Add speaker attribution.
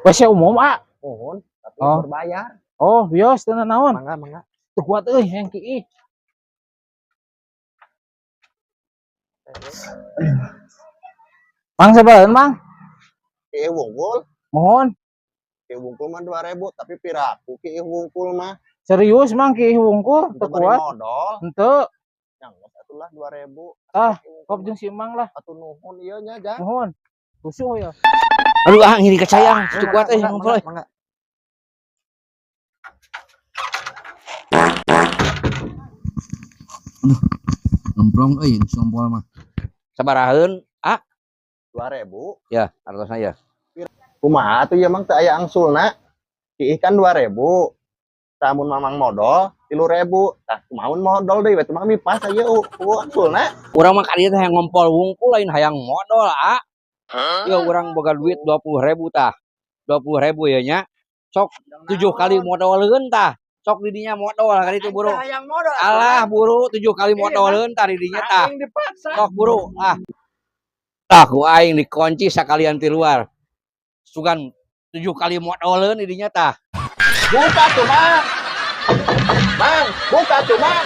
Speaker 1: WC umum
Speaker 2: Mohon, tapi
Speaker 1: Oh.
Speaker 2: berbayar.
Speaker 1: oh bios tenan naon
Speaker 2: Mangga.
Speaker 1: tuh kuat euy yang kieu Mang sabaeun Mang
Speaker 2: Kieu wungkul.
Speaker 1: mohon
Speaker 2: Kieu wungkul mah 2.000, tapi piraku kieu wungkul mah.
Speaker 1: serius Mang kieu wungkul teu
Speaker 2: Untuk beri
Speaker 1: kuat
Speaker 2: modal.
Speaker 1: henteu
Speaker 2: Nyangkut atulah 2.000.
Speaker 1: kop jeung si Mang lah
Speaker 2: Atuh nuhun ieu nya, Jang.
Speaker 1: mohon rusuh ya
Speaker 3: Aduh ini kecayang teu kuat ngumpul.
Speaker 2: Mangga.
Speaker 3: Nemplong euy sompol mah. Sabaraheun?
Speaker 2: 2.000.
Speaker 3: Ya, artosna ya.
Speaker 2: Kumaha atuh ieu Mang teu aya angsulna. Kieu kan 2.000. Samun mamang modal 3.000. Tah kumaha modal deui we teh Mang mipas aya angsulna.
Speaker 3: Urang mah kadieu teh hayang ngompol wungkul lain hayang modal, Ya urang boga duit 20.000 tah. 20.000 ya nya. Sok 7 kali modalkeun tah. Sok di dinya modal kali itu buru. Alah buru 7 kali modalkeun tah di dinya tah. Sok buru Tah ku aing dikunci sakalian ti luar. Sugan 7 kali modalkeun di dinya tah.
Speaker 2: Buka tuh, Mang. Mang, buka tuh, Mang.